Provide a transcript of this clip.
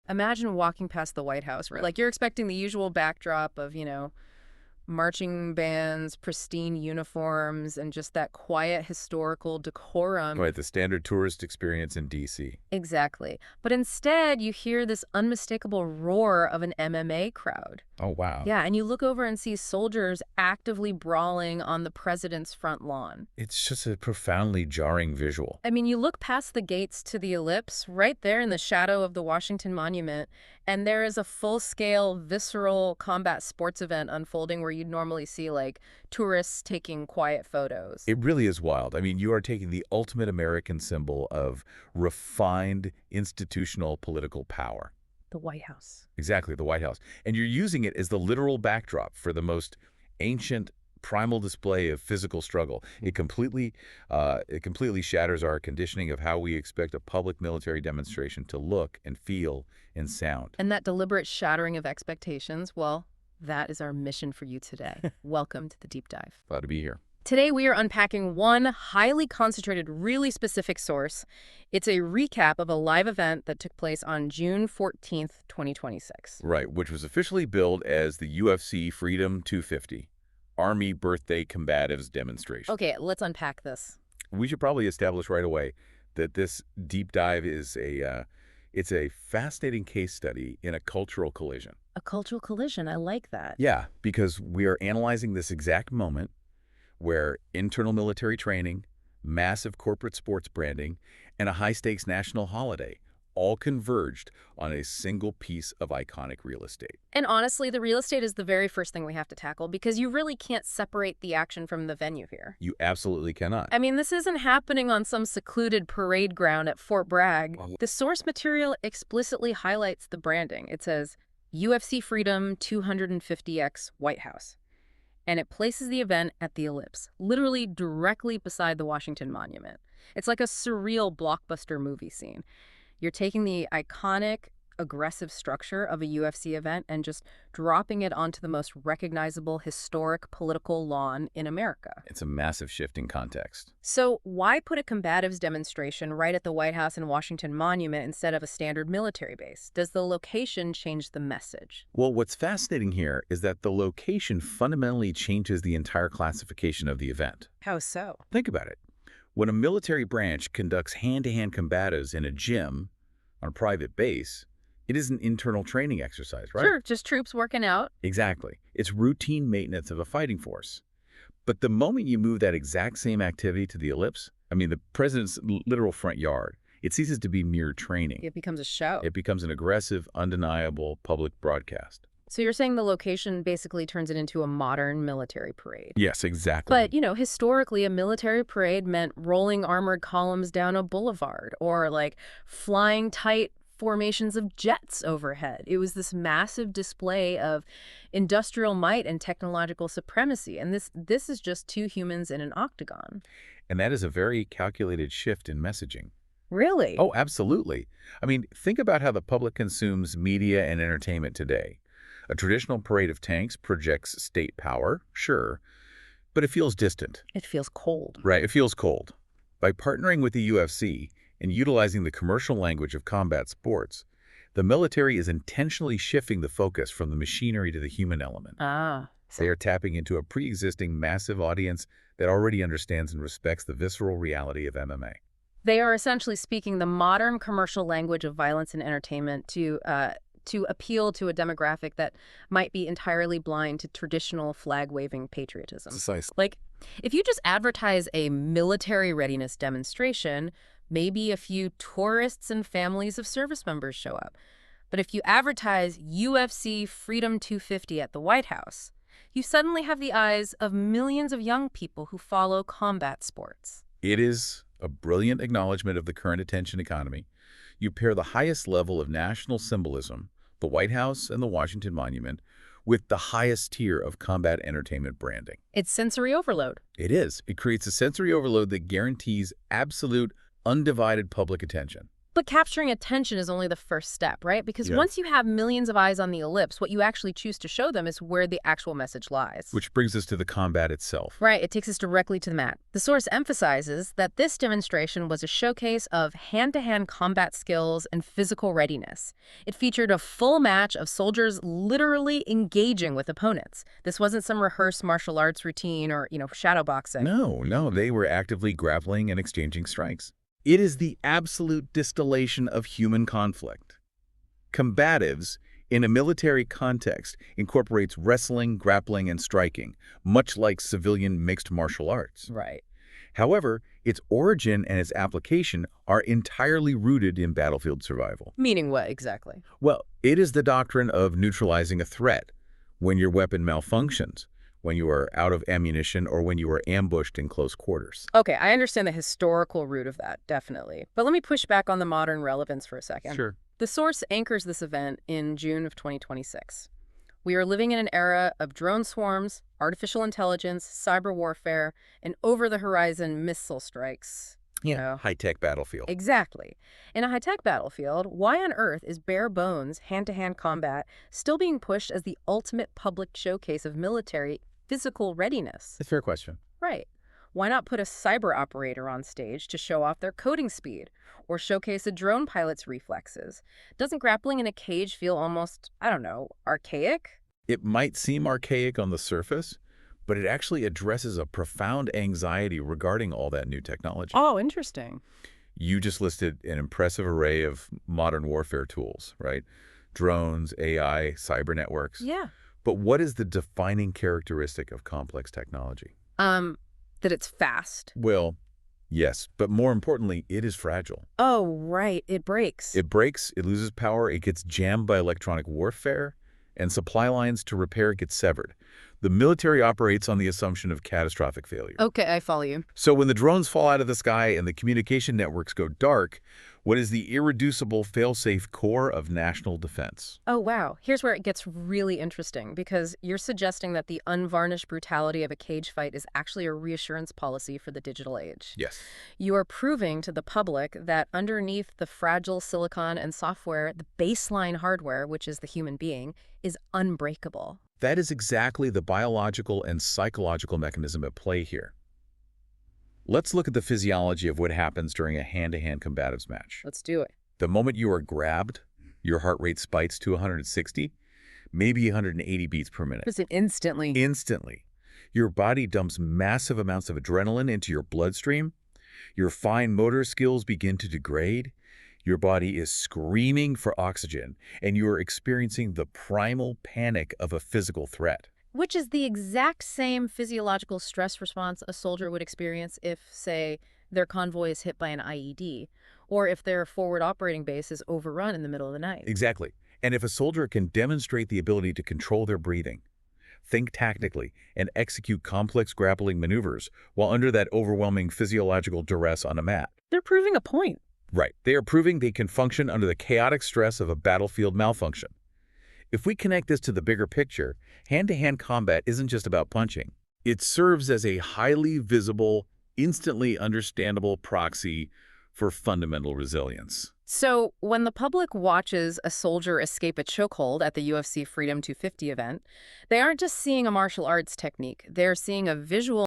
Imagine walking past the White House, right? Like you're expecting the usual backdrop of, marching bands, pristine uniforms, and just that quiet historical decorum. Right, the standard tourist experience in D.C. Exactly. But instead, you hear this unmistakable roar of an MMA crowd. Oh, wow. Yeah, and you look over and see soldiers actively brawling on the president's front lawn. It's just a profoundly jarring visual. I mean, you look past the gates to the Ellipse, right there in the shadow of the Washington Monument, and there is a full-scale, visceral combat sports event unfolding where you'd normally see, like, tourists taking quiet photos. It really is wild. I mean, you are taking the ultimate American symbol of refined institutional political power. The White House. Exactly, the White House. And you're using it as the literal backdrop for the most ancient, primal display of physical struggle. It completely shatters our conditioning of how we expect a public military demonstration to look and feel and sound. And that deliberate shattering of expectations, well, that is our mission for you today. Welcome to the Deep Dive. Glad to be here. Today, we are unpacking one highly concentrated, really specific source. It's a recap of a live event that took place on June 14th, 2026. Right, which was officially billed as the UFC Freedom 250 Army Birthday Combatives Demonstration. Okay, let's unpack this. We should probably establish right away that this deep dive is it's a fascinating case study in a cultural collision. A cultural collision, I like that. Yeah, because we are analyzing this exact moment where internal military training, massive corporate sports branding, and a high-stakes national holiday all converged on a single piece of iconic real estate. And honestly, the real estate is the very first thing we have to tackle because you really can't separate the action from the venue here. You absolutely cannot. I mean, this isn't happening on some secluded parade ground at Fort Bragg. The source material explicitly highlights the branding. It says, UFC Freedom 250X White House. And it places the event at the Ellipse, literally directly beside the Washington Monument. It's like a surreal blockbuster movie scene. You're taking the iconic, aggressive structure of a UFC event and just dropping it onto the most recognizable historic political lawn in America. It's a massive shift in context. So why put a combatives demonstration right at the White House and Washington Monument instead of a standard military base? Does the location change the message? Well, what's fascinating here is that the location fundamentally changes the entire classification of the event. How so? Think about it. When a military branch conducts hand-to-hand combatives in a gym on a private base, it is an internal training exercise, right? Sure, just troops working out. Exactly. It's routine maintenance of a fighting force. But the moment you move that exact same activity to the Ellipse, I mean, the president's literal front yard, it ceases to be mere training. It becomes a show. It becomes an aggressive, undeniable public broadcast. So you're saying the location basically turns it into a modern military parade. Yes, exactly. But, historically, a military parade meant rolling armored columns down a boulevard or, like, flying tight formations of jets overhead. It was this massive display of industrial might and technological supremacy. And this is just two humans in an octagon. And that is a very calculated shift in messaging. Really? Oh, absolutely. I mean, think about how the public consumes media and entertainment today. A traditional parade of tanks projects state power, sure, but it feels distant. It feels cold. Right, it feels cold. By partnering with the UFC and utilizing the commercial language of combat sports, the military is intentionally shifting the focus from the machinery to the human element. Ah. They are tapping into a pre-existing massive audience that already understands and respects the visceral reality of MMA. They are essentially speaking the modern commercial language of violence and entertainment to appeal to a demographic that might be entirely blind to traditional flag-waving patriotism. Precisely. Like, if you just advertise a military readiness demonstration, maybe a few tourists and families of service members show up. But if you advertise UFC Freedom 250 at the White House, you suddenly have the eyes of millions of young people who follow combat sports. It is a brilliant acknowledgement of the current attention economy. You pair the highest level of national symbolism, the White House and the Washington Monument, with the highest tier of combat entertainment branding. It's sensory overload. It is. It creates a sensory overload that guarantees absolute, undivided public attention. But capturing attention is only the first step, right? Because Yeah. once you have millions of eyes on the ellipse, what you actually choose to show them is where the actual message lies. Which brings us to the combat itself. Right, it takes us directly to the mat. The source emphasizes that this demonstration was a showcase of hand-to-hand combat skills and physical readiness. It featured a full match of soldiers literally engaging with opponents. This wasn't some rehearsed martial arts routine or, shadow boxing. No, they were actively grappling and exchanging strikes. It is the absolute distillation of human conflict. Combatives, in a military context, incorporates wrestling, grappling, and striking, much like civilian mixed martial arts. Right. However, its origin and its application are entirely rooted in battlefield survival. Meaning what exactly? Well, it is the doctrine of neutralizing a threat when your weapon malfunctions, when you are out of ammunition, or when you are ambushed in close quarters. Okay, I understand the historical root of that, definitely. But let me push back on the modern relevance for a second. Sure. The source anchors this event in June of 2026. We are living in an era of drone swarms, artificial intelligence, cyber warfare, and over-the-horizon missile strikes. High-tech battlefield. Exactly. In a high-tech battlefield, why on earth is bare-bones, hand-to-hand combat still being pushed as the ultimate public showcase of military physical readiness? A fair question. Right. Why not put a cyber operator on stage to show off their coding speed or showcase a drone pilot's reflexes? Doesn't grappling in a cage feel almost, archaic? It might seem archaic on the surface, but it actually addresses a profound anxiety regarding all that new technology. Oh, interesting. You just listed an impressive array of modern warfare tools, right? Drones, AI, cyber networks. Yeah. But what is the defining characteristic of complex technology? That it's fast. Well, yes, but more importantly, it is fragile. Oh, right. It breaks. It breaks, it loses power, it gets jammed by electronic warfare, and supply lines to repair get severed. The military operates on the assumption of catastrophic failure. Okay, I follow you. So when the drones fall out of the sky and the communication networks go dark, what is the irreducible fail-safe core of national defense? Oh, wow. Here's where it gets really interesting, because you're suggesting that the unvarnished brutality of a cage fight is actually a reassurance policy for the digital age. Yes. You are proving to the public that underneath the fragile silicon and software, the baseline hardware, which is the human being, is unbreakable. That is exactly the biological and psychological mechanism at play here. Let's look at the physiology of what happens during a hand-to-hand combatives match. Let's do it. The moment you are grabbed, your heart rate spikes to 160, maybe 180 beats per minute. Just instantly. Instantly. Your body dumps massive amounts of adrenaline into your bloodstream. Your fine motor skills begin to degrade. Your body is screaming for oxygen, and you are experiencing the primal panic of a physical threat. Which is the exact same physiological stress response a soldier would experience if, say, their convoy is hit by an IED, or if their forward operating base is overrun in the middle of the night. Exactly. And if a soldier can demonstrate the ability to control their breathing, think tactically, and execute complex grappling maneuvers while under that overwhelming physiological duress on a mat. They're proving a point. Right. They are proving they can function under the chaotic stress of a battlefield malfunction. If we connect this to the bigger picture, hand-to-hand combat isn't just about punching. It serves as a highly visible, instantly understandable proxy for fundamental resilience. So when the public watches a soldier escape a chokehold at the UFC Freedom 250 event, they aren't just seeing a martial arts technique. They're seeing a visual